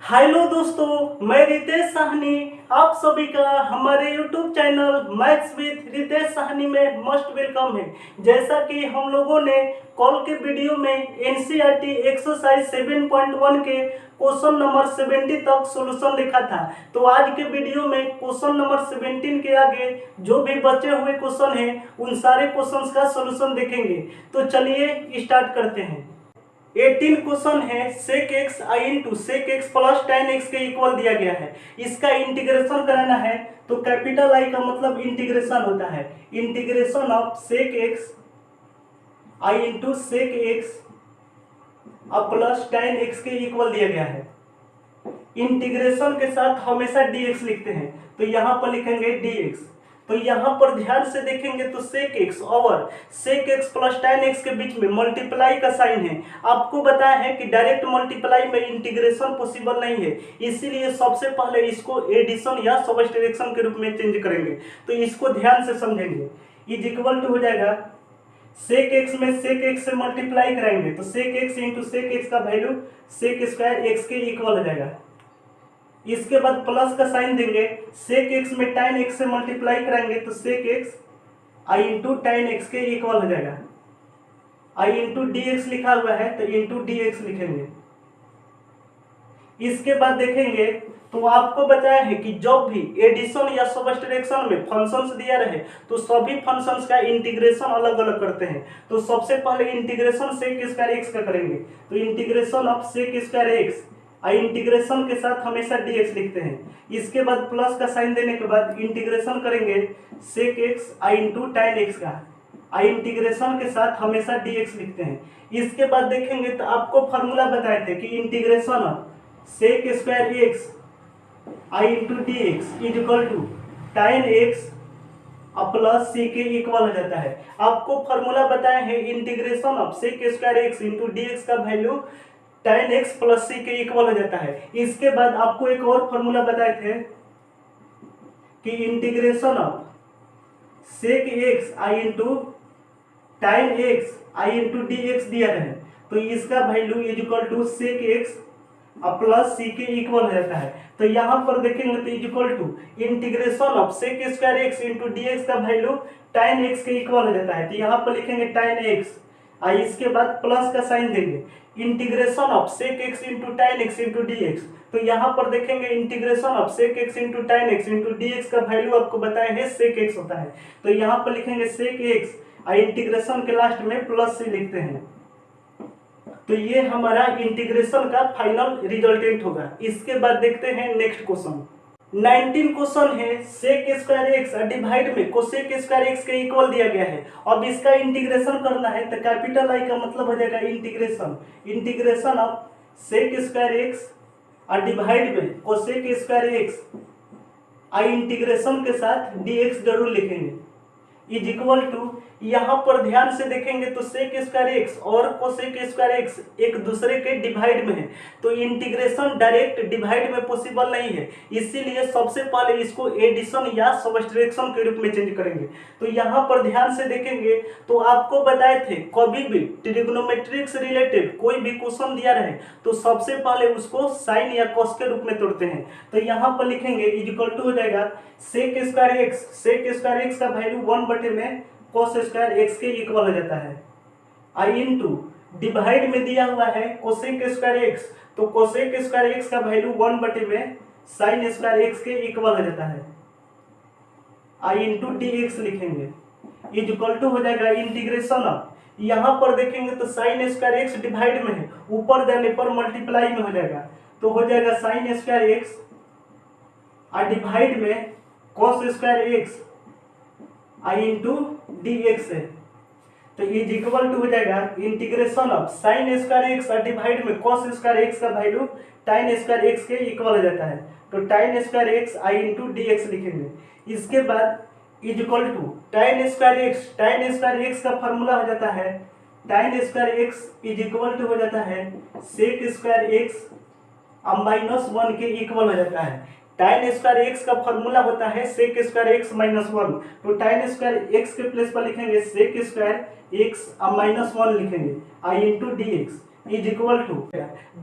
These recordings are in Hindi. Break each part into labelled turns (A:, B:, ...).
A: हेलो दोस्तों, मैं रितेश साहनी आप सभी का हमारे YouTube channel maths with Ritesh Sahni में मोस्ट वेलकम है। जैसा कि हम लोगों ने कल के वीडियो में NCERT एक्सरसाइज 7.1 के क्वेश्चन नंबर 70 तक सॉल्यूशन लिखा था, तो आज के वीडियो में क्वेश्चन नंबर 17 के आगे जो भी बचे हुए क्वेश्चन हैं उन सारे क्वेश्चंस का सॉल्यूशन देखेंगे। तो चलिए स्टार्ट करते हैं। 18 क्वेश्चन है sec x i into sec x plus tan x के इक्वल दिया गया है। इसका इंटीग्रेशन कराना है तो कैपिटल I का मतलब इंटीग्रेशन होता है। Integration of sec x i into sec x अब प्लस tan x के इक्वल दिया गया है। इंटीग्रेशन के साथ हमेशा dx लिखते हैं, तो यहाँ पर लिखेंगे dx। तो यहाँ पर ध्यान से देखेंगे तो sec x और sec x plus tan x के बीच में मल्टीप्लाई का साइन है। आपको बताया है कि डायरेक्ट मल्टीप्लाई में इंटीग्रेशन पॉसिबल नहीं है, इसीलिए सबसे पहले इसको एडिशन या सब्ट्रैक्शन के रूप में चेंज करेंगे। तो इसको ध्यान से समझेंगे। इज इक्वल टू हो जाएगा sec x में sec x से मल्टीप्लाई कराएंगे तो sec x into sec x का वैल्यू sec स्क्वायर x के इक्वल हो जाएगा। इसके बाद प्लस का साइन देंगे, sec x में tan x से मल्टीप्लाई कराएंगे तो sec x i into tan x के इक्वल हो जाएगा। i इंटू डी एक्स लिखा हुआ है तो इंटू डी एक्स लिखेंगे। इसके बाद देखेंगे तो आपको बताया है कि जब भी एडिशन या सब्ट्रैक्शन में फंक्शंस दिया रहे तो सभी फंक्शंस का इंटीग्रेशन अलग अलग करते हैं। तो सबसे पहले इंटीग्रेशन sec स्क्वायर x का करेंगे, तो integration of sec square x I integration के साथ हमेशा dx लिखते हैं। इसके बाद प्लस का साइन देने के बाद इंटीग्रेशन करेंगे sec x i into tan x का। आई इंटीग्रेशन के साथ हमेशा dx लिखते हैं। इसके बाद देखेंगे तो आपको फार्मूला बताए थे कि integration of sec square x i into D x is equal to tan x plus c के इक्वल हो जाता है। आपको फार्मूला बताया है integration of sec square x into D x का value tan x plus c के इक्वल हो जाता है। इसके बाद आपको एक और फॉर्मूला बताए थे कि integration of sec x i into tan x i into D X दिया है, तो इसका value is equal to sec x plus c के इक्वल हो जाता है। तो यहाँ पर देखेंगे तो is equal to integration of sec square x into D x का वैल्यू tan x के इक्वल हो जाता है। तो यहाँ पर लिखेंगे tan x इसके बाद प्लस का साइन देंगे integration of sec x into tan x into D x. तो यहाँ पर देखेंगे integration of sec x into tan x into D x का वैल्यू आपको बताए हैं sec x होता है। तो यहाँ पर लिखेंगे sec x इंटीग्रेशन के लास्ट में प्लस से लिखते हैं। तो ये हमारा इंटीग्रेशन का फाइनल रिजल्टेंट होगा। इसके बाद देखते हैं नेक्स्ट क्वेश्चन। 19 क्वेश्चन है sec स्क्वायर x डिवाइड में cosec स्क्वायर x के इक्वल दिया गया है। अब इसका इंटीग्रेशन करना है तो कैपिटल I का मतलब हो जाएगा integration of sec square x divide में cosec स्क्वायर x आई इंटीग्रेशन के साथ dx जरूर लिखेंगे इज इक्वल टू। यहाँ पर ध्यान से देखेंगे तो sec स्क्वायर x और cosec स्क्वायर x एक दूसरे के डिवाइड में है, तो इंटीग्रेशन डायरेक्ट डिवाइड में पॉसिबल नहीं है, इसीलिए सबसे पहले इसको एडिशन या सब्ट्रैक्शन के रूप में चेंज करेंगे। तो यहाँ पर ध्यान से देखेंगे तो आपको बताए थे कभी भी ट्रिग्नोमेट्रिक से रिलेटेड कोई भी क्वेश्चन दिया रहे तो सबसे पहले उसको साइन या कॉस के रूप में तोड़ते हैं। तो यहाँ पर लिखेंगे इज इक्वल टू हो जाएगा sec स्क्वायर x का वैल्यू 1 में cos स्क्वायर x के इक्वल हो जाता है। आई इंटू डिवाइड में दिया हुआ है cosec स्क्वायर x, तो cosec स्क्वायर x का वैल्यू 1 में sin स्क्वायर x के इक्वल हो जाता है। आई इंटू डी एक्स लिखेंगे इज इक्वल टू हो जाएगा इंटीग्रेशन ऑफ, यहाँ पर देखेंगे तो sin स्क्वायर x डिवाइड में है, ऊपर जाने पर मल्टीप्लाई में हो जाएगा, तो हो जाएगा sin स्क्वायर x डिवाइड में cos square x I into D X है। तो इज इक्वल टू हो जाएगा integration of sin square x divide में cos स्क्वायर x का वैल्यू tan स्क्वायर x के इक्वल हो जाता है, तो tan square x I into D X लिखेंगे। इसके बाद is equal to tan square x का फॉर्मूला हो जाता है tan square x is equal to हो जाता है sec स्क्वायर x -1 के इक्वल हो जाता है। tan स्क्वायर x का फॉर्मूला होता है sec स्क्वायर x -1, तो tan स्क्वायर x के प्लेस पर लिखेंगे sec स्क्वायर x -1 लिखेंगे I into D x. Is equal to,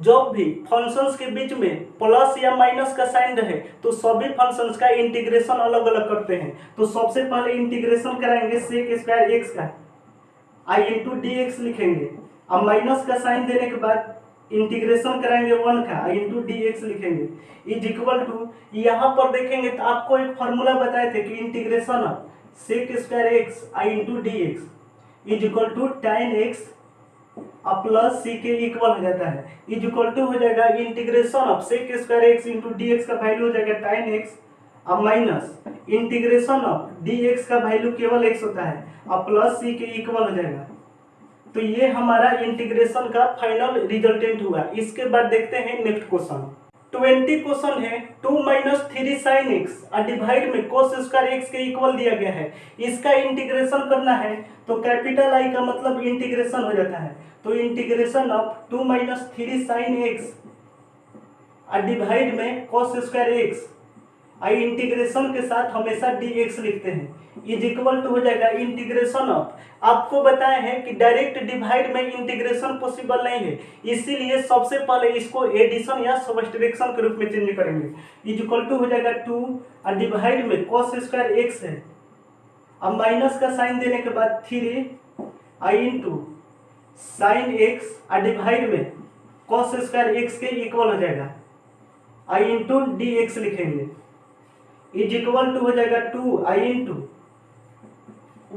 A: जब भी फंक्शंस के बीच में प्लस या माइनस का साइन रहे तो सभी फंक्शंस का इंटीग्रेशन अलग अलग करते हैं। तो सबसे पहले इंटीग्रेशन कराएंगे सेक स्क्वायर एक्स का, आई इंटू डी एक्स लिखेंगे। अब माइनस का साइन देने के बाद इंटीग्रेशन कराएंगे 1 का, आई इंटू डी एक्स लिखेंगे इज इक्वल टू, यहाँ पर देखेंगे तो आपको एक फॉर्मूला बताए थे कि integration of sec square X I into D x is equal to tan X अब प्लस सी के इक्वल हो जाता है, इज इक्वल टू हो जाएगा integration of sec square X into D x का वैल्यू हो जाएगा tan एक्स अब minus integration of D x का वैल्यू केवल एक्स होता है अब प्लस सी के इक्वल हो जाएगा। तो ये हमारा इंटीग्रेशन का फाइनल रिजल्टेंट हुआ। इसके बाद देखते हैं नेक्स्ट क्वेश्चन। 20 क्वेश्चन है 2 माइनस 3 साइन एक्स और डिवाइड में कोस स्क्वायर एक्स के इक्वल दिया गया है। इसका इंटीग्रेशन करना है तो कैपिटल आई का मतलब इंटीग्रेशन हो जाता है। तो integration of 2 minus 3 sine x और डिवाइड में कोस स्क्वायर एक्स, आई इंटीग्रेशन के साथ हमेशा डी एक्स लिखते हैं, इज इक्वल टू हो जाएगा इंटीग्रेशन ऑफ, आपको बताया है कि डायरेक्ट डिवाइड में इंटीग्रेशन पॉसिबल नहीं है, इसीलिए सबसे पहले इसको एडिशन या सब्ट्रैक्शन के रूप में चेंज करेंगे। इज इक्वल टू हो जाएगा 2 और डिवाइड में cos स्क्वायर एक्स है, अब माइनस का साइन देने के बाद 3 आई इंटू साइन एक्स और डिवाइड में cos स्क्वायर एक्स के इक्वल हो जाएगा, आई इंटू डी एक्स लिखेंगे इज इक्वल टू हो जाएगा 2 आई इंटू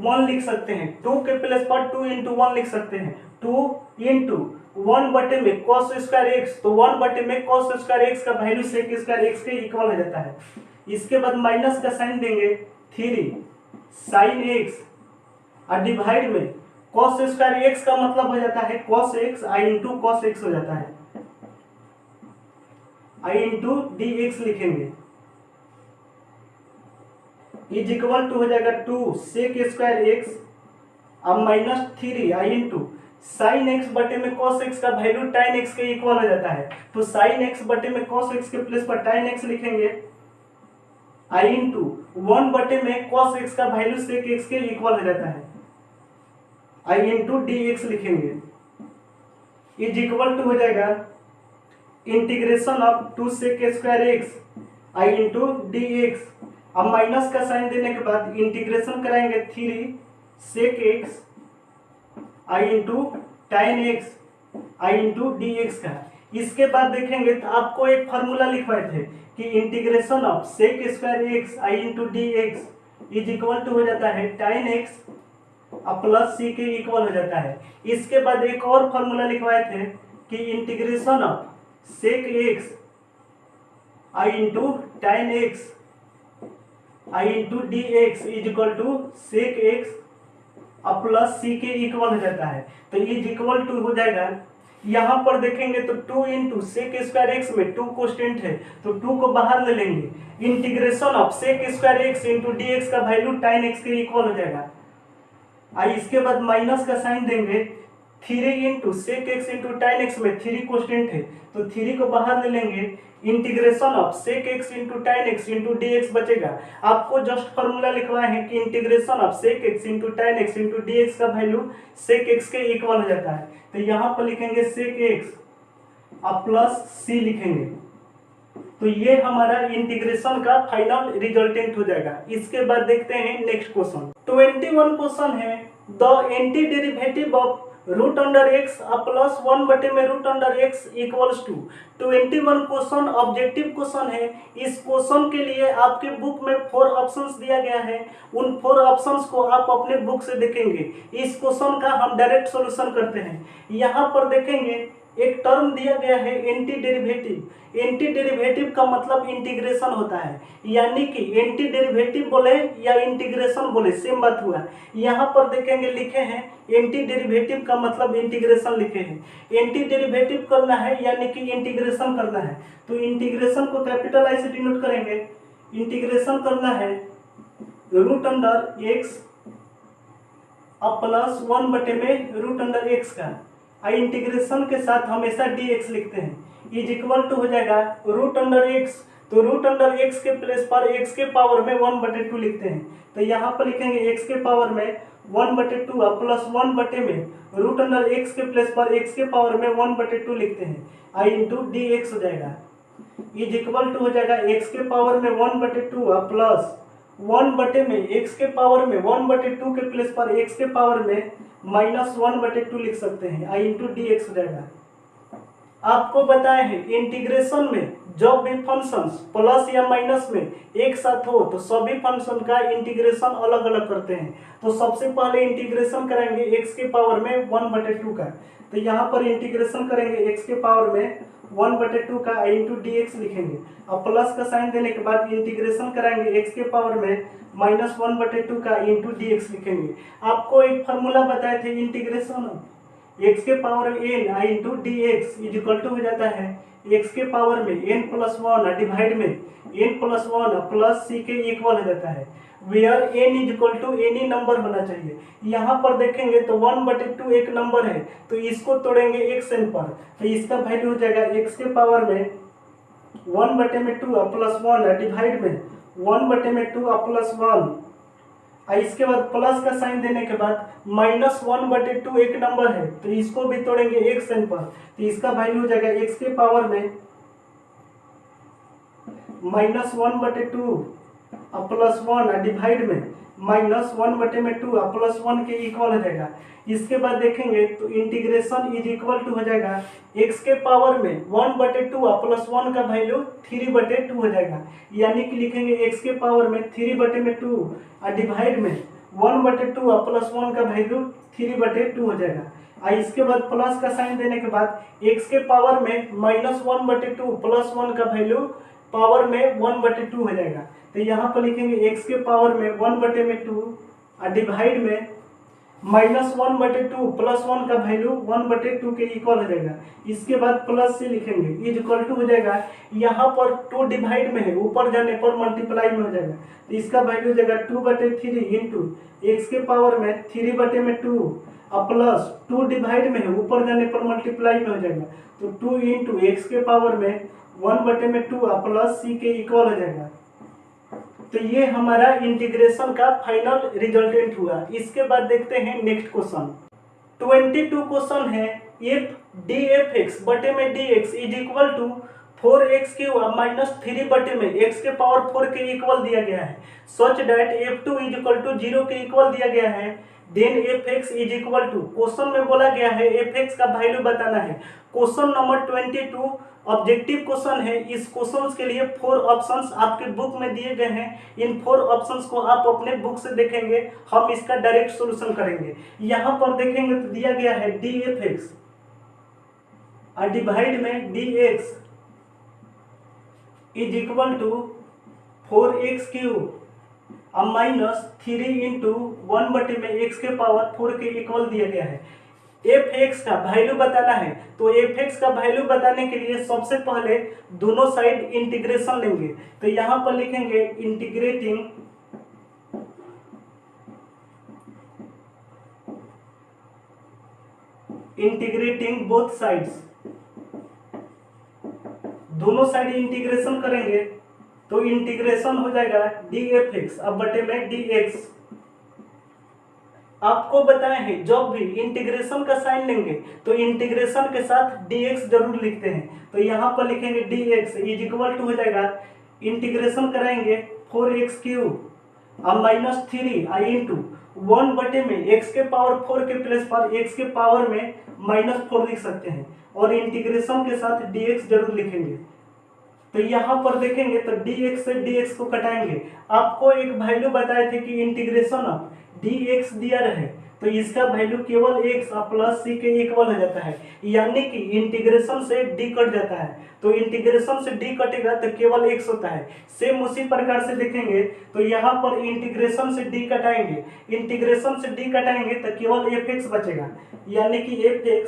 A: 1 लिख सकते हैं, 2 के प्लेस पर 2 इंटू 1 लिख सकते हैं, 2 इंटू 1 बटे में cos स्क्वायर एक्स, तो 1 बटे में cos स्क्वायर एक्स का वैल्यू सेक स्क्वायर एक्स के इक्वल हो जाता है। इसके बाद माइनस का साइन देंगे 3 साइन एक्स और डिवाइड में cos स्क्वायर एक्स का मतलब हो जाता है cos x, I into cos x हो जाता है, आई इंटू डी एक्स लिखेंगे इज इक्वल टू हो जाएगा 2 सेक स्क्वायर एक्स अब माइनस 3 आई इंटू साइन एक्स बटे में cos एक्स का वैल्यू tan एक्स के इक्वल हो जाता है। तो साइन एक्स बटे में cos एक्स के प्लेस पर tan एक्स लिखेंगे, आई इंटू 1 बटे में cos एक्स का वैल्यू सेक एक्स के इक्वल हो जाता है, आई इंटू डी एक्स लिखेंगे इज इक्वल टू हो जाएगा integration of 2 sec square X I into D X, अब माइनस का साइन देने के बाद इंटीग्रेशन कराएंगे 3 sec X I into tan X I into D x का। इसके बाद देखेंगे तो आपको एक फार्मूला लिखवाए थे कि integration of sec square X I into D x is equal to हो जाता है tan एक्स अब प्लस सी के इक्वल हो जाता है। इसके बाद एक और फार्मूला लिखवाए थे कि integration of sec X I into tan X I into D x is equal to sec X अब प्लस सी के इक्वल हो जाता है। तो इज इक्वल टू हो जाएगा, यहाँ पर देखेंगे तो 2 इंटू सेक स्क्वायर एक्स में 2 कॉन्स्टेंट है तो 2 को बाहर ले लेंगे, integration of sec square X into D x का वैल्यू tan एक्स के इक्वल हो जाएगा। इसके बाद माइनस का साइन देंगे 3 into sec x into tan X में 3 कॉन्स्टेंट है तो 3 को बाहर ले लेंगे, integration of sec x into tan x into D x बचेगा। आपको जस्ट फॉर्मूला लिखवाए हैं कि integration of sec x into tan x into D x का वैल्यू सेक एक्स के इक्वल हो जाता है। तो यहाँ पर लिखेंगे सेक एक्स अब प्लस सी लिखेंगे, तो ये हमारा इंटीग्रेशन का फाइनल रिजल्टेंट हो जाएगा। इसके बाद देखते हैं नेक्स्ट क्वेश्चन। 21 क्वेश्चन है the anti derivative of root under x plus 1 बटे में root under x equals to. 21 question objective question है। इस क्वेश्चन के लिए आपके बुक में 4 ऑप्शंस दिया गया है, उन 4 ऑप्शंस को आप अपने बुक से देखेंगे। इस क्वेश्चन का हम डायरेक्ट सॉल्यूशन करते हैं। यहाँ पर देखेंगे एक टर्म दिया गया है एंटी डेरिवेटिव। एंटी डेरिवेटिव का मतलब इंटीग्रेशन होता है, यानी कि एंटी डेरिवेटिव बोले या इंटीग्रेशन बोले सेम बात हुआ। यहाँ पर देखेंगे लिखे हैं एंटी डेरिवेटिव का मतलब इंटीग्रेशन लिखे हैं। एंटी डेरिवेटिव करना है यानी कि इंटीग्रेशन करना है, तो इंटीग्रेशन को कैपिटल आई से डिनोट करेंगे। इंटीग्रेशन करना है रूट अंडर एक्स अब प्लस 1 बटे में रूट अंडर एक्स का, इंटीग्रेशन के साथ हमेशा डी एक्स लिखते हैं, इज इक्वल टू हो जाएगा रूट अंडर एक्स। तो रूट अंडर एक्स के प्लेस पर एक्स के पावर में 1/2 लिखते हैं, तो यहाँ पर लिखेंगे एक्स के पावर में 1/2 और प्लस 1 में रूट अंडर एक्स के प्लेस पर एक्स के पावर में 1/2 लिखते हैं, आई इंटू डी एक्स हो जाएगा, इज इक्वल टू हो जाएगा एक्स के पावर में 1/2 और प्लस 1 में एक्स के पावर में 1/2 के प्लेस पर एक्स के पावर में -1/2 लिख सकते हैं, आई इंटू डी एक्स हो जाएगा। आपको बताए हैं इंटीग्रेशन में जब भी फंक्शंस प्लस या माइनस में एक साथ हो तो सभी फंक्शन का इंटीग्रेशन अलग अलग करते हैं। तो सबसे पहले इंटीग्रेशन करेंगे x के पावर में 1/2 का, तो यहाँ पर इंटीग्रेशन करेंगे x के पावर में 1/2 का आई इंटू डी एक्स लिखेंगे, और प्लस का साइन देने के बाद इंटीग्रेशन कराएंगे x के पावर में -1/2 का इंटू डी एक्स लिखेंगे। आपको एक फार्मूला बताए थे इंटीग्रेशन x के पावर n आई into D x is equal to हो जाता है x के पावर में n+1 डिवाइड में n+1 प्लस c के इक्वल हो जाता है, where n is equal to any number होना चाहिए। यहाँ पर देखेंगे तो 1/2 एक नंबर है, तो इसको तोड़ेंगे xn पर, तो इसका वैल्यू हो जाएगा x के पावर में 1/2 प्लस 1 डिवाइड में 1/2 प्लस 1, इसके बाद प्लस का साइन देने के बाद -1/2 एक नंबर है, तो इसको भी तोड़ेंगे xn पर, तो इसका वैल्यू हो जाएगा x के पावर में -1/2 प्लस 1 डिवाइड में -1/2 प्लस 1 के इक्वल हो जाएगा। इसके बाद देखेंगे तो इंटीग्रेशन इज इक्वल टू हो जाएगा x के पावर में 1/2 प्लस 1 का वैल्यू 3/2 हो जाएगा, यानी कि लिखेंगे x के पावर में 3/2 और डिवाइड में 1/2 प्लस 1 का वैल्यू 3/2 हो जाएगा। इसके बाद प्लस का साइन देने के बाद x के पावर में -1/2 प्लस 1 का वैल्यू पावर में 1/2 हो जाएगा, तो यहाँ पर लिखेंगे x के पावर में 1/2 और डिवाइड में -1/2 प्लस 1 का वैल्यू 1/2 के इक्वल हो जाएगा। इसके बाद प्लस से लिखेंगे इज इक्वल टू हो जाएगा, यहाँ पर 2 डिवाइड में है, ऊपर जाने पर मल्टीप्लाई में हो जाएगा, तो इसका वैल्यू हो जाएगा 2/3 इंटू एक्स के पावर में 3/2 और प्लस 2 डिवाइड में है, ऊपर जाने पर मल्टीप्लाई में हो जाएगा, तो 2 इंटू एक्स के पावर में 1/2 और प्लस सी के इक्वल हो जाएगा। तो ये हमारा इंटीग्रेशन का फाइनल रिजल्टेंट हुआ। इसके बाद देखते हैं नेक्स्ट क्वेश्चन। 22 क्वेश्चन है, इफ डी एफ एक्स बटे में d x is equal to 4x³ minus 3 बटे में x के पावर 4 के इक्वल दिया गया है, such that f2 is equal to 0 के इक्वल दिया गया है, then fx is equal to, question में बोला गया है fx का वैल्यू बताना है। क्वेश्चन नंबर 22 ऑब्जेक्टिव क्वेश्चन है। इस क्वेश्चन के लिए 4 ऑप्शंस आपके बुक में दिए गए हैं, इन 4 ऑप्शंस को आप अपने बुक से देखेंगे, हम इसका डायरेक्ट सॉल्यूशन करेंगे। यहाँ पर देखेंगे तो दिया गया है डी एफ एक्स और डिवाइड में d x is equal to 4x³ अब माइनस 3 इंटू 1 बटे में x के पावर 4 के इक्वल दिया गया है। fx का वैल्यू बताना है, तो fx का वैल्यू बताने के लिए सबसे पहले दोनों साइड इंटीग्रेशन लेंगे, तो यहाँ पर लिखेंगे इंटीग्रेटिंग बोथ साइड्स, दोनों साइड इंटीग्रेशन करेंगे तो इंटीग्रेशन हो जाएगा dfx अब बटे में dx। आपको बताए हैं जब भी इंटीग्रेशन का साइन लेंगे तो इंटीग्रेशन के साथ dx जरूर लिखते हैं, तो यहाँ पर लिखेंगे dx इज इक्वल टू हो जाएगा, इंटीग्रेशन कराएंगे 4x³ अब माइनस 3 आई इंटू 1 बटे में x के पावर 4 के प्लेस पर x के पावर में -4 लिख सकते हैं, और इंटीग्रेशन के साथ dx जरूर लिखेंगे। तो यहाँ पर देखेंगे तो dx से dx को कटाएंगे। आपको एक वैल्यू बताए थे कि इंटीग्रेशन ऑफ dx दिया रहे, तो इसका वैल्यू केवल x प्लस c के इक्वल हो जाता है, यानी कि इंटीग्रेशन से d कट जाता है, तो इंटीग्रेशन से d कटेगा तो केवल x होता है। सेम उसी प्रकार से देखेंगे तो यहाँ पर इंटीग्रेशन से d कटाएंगे, इंटीग्रेशन से d कटाएंगे तो केवल fx बचेगा, यानी कि fx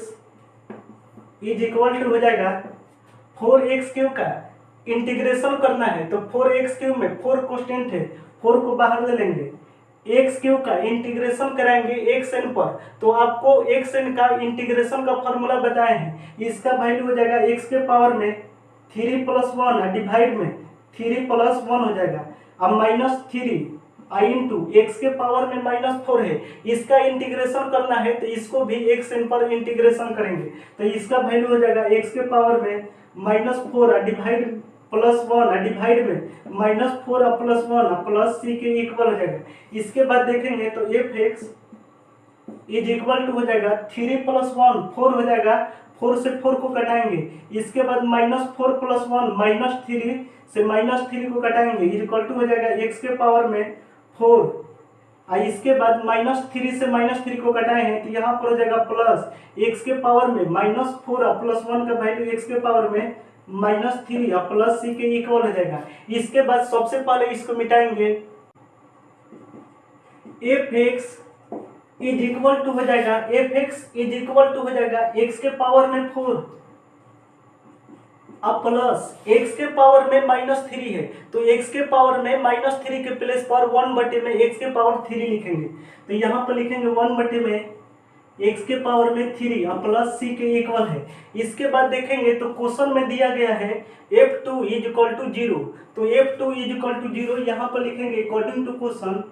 A: इज इक्वल टू हो जाएगा 4x³ का इंटीग्रेशन करना है, तो 4x³ में 4 कांस्टेंट है, 4 को बाहर ले लेंगे, x³ का इंटीग्रेशन कराएंगे xn पर, तो आपको xn का इंटीग्रेशन का फॉर्मूला बताए हैं, इसका वैल्यू हो जाएगा x के पावर में 3 + 1 डिवाइड में 3 + 1 हो जाएगा अब -3 आई इंटू एक्स के पावर में -4 है, इसका इंटीग्रेशन करना है तो इसको भी एक्स पर इंटीग्रेशन करेंगे तो इसका वैल्यू हो जाएगा एक्स के पावर में -4 डिवाइड +1 डिवाइड में -4 +1 प्लस सी के इक्वल हो जाएगा। इसके बाद देखेंगे तो f x is equal to हो जाएगा 3 + 1 4 हो जाएगा, 4 से 4 को घटाएंगे, इसके बाद -4 + 1 -3 से -3 को घटाएंगे इज इक्वल टू हो जाएगा एक्स के पावर में 4 और इसके बाद -3 से -3 को घटाए हैं तो यहाँ पर हो जाएगा प्लस एक्स के पावर में -4 + 1 का वैल्यू एक्स के पावर में -3 और प्लस सी के इक्वल हो जाएगा। इसके बाद सबसे पहले इसको मिटाएंगे, F x is equal to हो जाएगा एक्स के पावर में 4 अब प्लस एक्स के पावर में -3 है तो एक्स के पावर में -3 के प्लेस पर 1 में एक्स के पावर 3 लिखेंगे तो यहाँ पर लिखेंगे 1 में एक्स के पावर में 3 और प्लस सी के इक्वल है। इसके बाद देखेंगे तो क्वेश्चन में दिया गया है f2 इज इक्वल टू 0 तो f2 इज इक्वल टू 0 यहाँ पर लिखेंगे according to question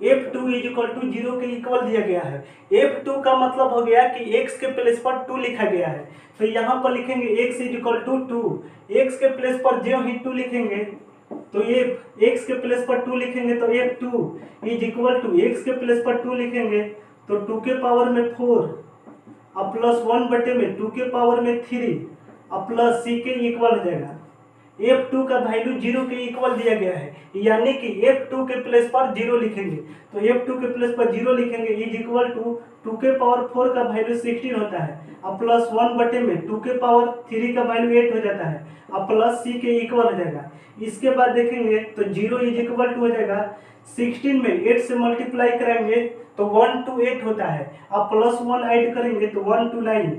A: f2 is equal to 0 के इक्वल दिया गया है। f2 का मतलब हो गया कि x के प्लेस पर 2 लिखा गया है तो यहाँ पर लिखेंगे x is equal to 2, x के प्लेस पर जो ही 2 लिखेंगे तो ये x के प्लेस पर 2 लिखेंगे तो f2 is equal to x के प्लेस पर 2 लिखेंगे तो 2 के पावर में 4 और प्लस 1 में 2 के पावर में 3 और प्लस c के इक्वल हो जाएगा। f2 का वैल्यू 0 के इक्वल दिया गया है यानी कि f2 के प्लेस पर 0 लिखेंगे तो f2 के प्लेस पर 0 लिखेंगे इज इक्वल टू 2 के पावर 4 का वैल्यू 16 होता है और प्लस 1 में 2 के पावर 3 का वैल्यू 8 हो जाता है और प्लस c के इक्वल हो जाएगा। इसके बाद देखेंगे तो 0 इज इक्वल टू हो जाएगा 16 में 8 से मल्टीप्लाई करेंगे तो 1 to 8 होता है अब प्लस 1 ऐड करेंगे तो 1 to 9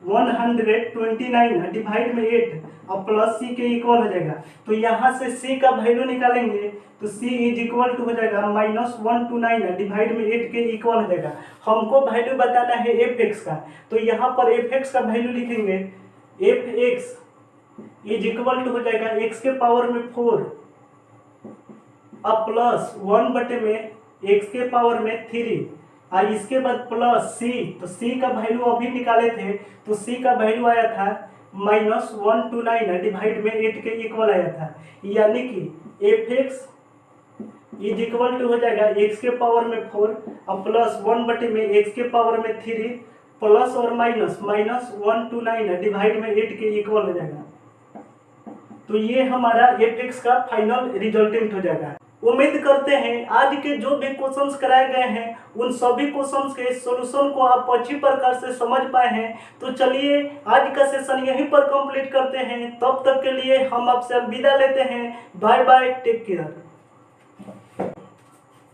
A: 129 डिवाइड में 8 और प्लस सी के इक्वल हो जाएगा तो यहाँ से सी का वैल्यू निकालेंगे तो सी इज इक्वल टू हो जाएगा -129 डिवाइड में 8 के इक्वल हो जाएगा। हमको वैल्यू बताना है एफ एक्स का तो यहाँ पर एफ एक्स का वैल्यू लिखेंगे f x is equal to हो जाएगा एक्स के पावर में 4 अब प्लस 1 में एक्स के पावर में 3 और इसके बाद प्लस सी तो सी का वैल्यू अभी निकाले थे तो सी का वैल्यू आया था -129 डिवाइड में 8 के इक्वल आया था यानी कि f x is equal to हो जाएगा एक्स के पावर में 4 और प्लस 1 में एक्स के पावर में 3 प्लस और माइनस -129 डिवाइड में 8 के इक्वल हो जाएगा। तो ये हमारा एफ एक्स का फाइनल रिजल्टेंट हो जाएगा। उम्मीद करते हैं आज के जो भी क्वेश्चंस कराए गए हैं उन सभी क्वेश्चंस के सॉल्यूशन को आप अच्छी प्रकार से समझ पाए हैं। तो चलिए आज का सेशन यहीं पर कंप्लीट करते हैं, तब तक के लिए हम आपसे विदा लेते हैं। Bye bye, take care.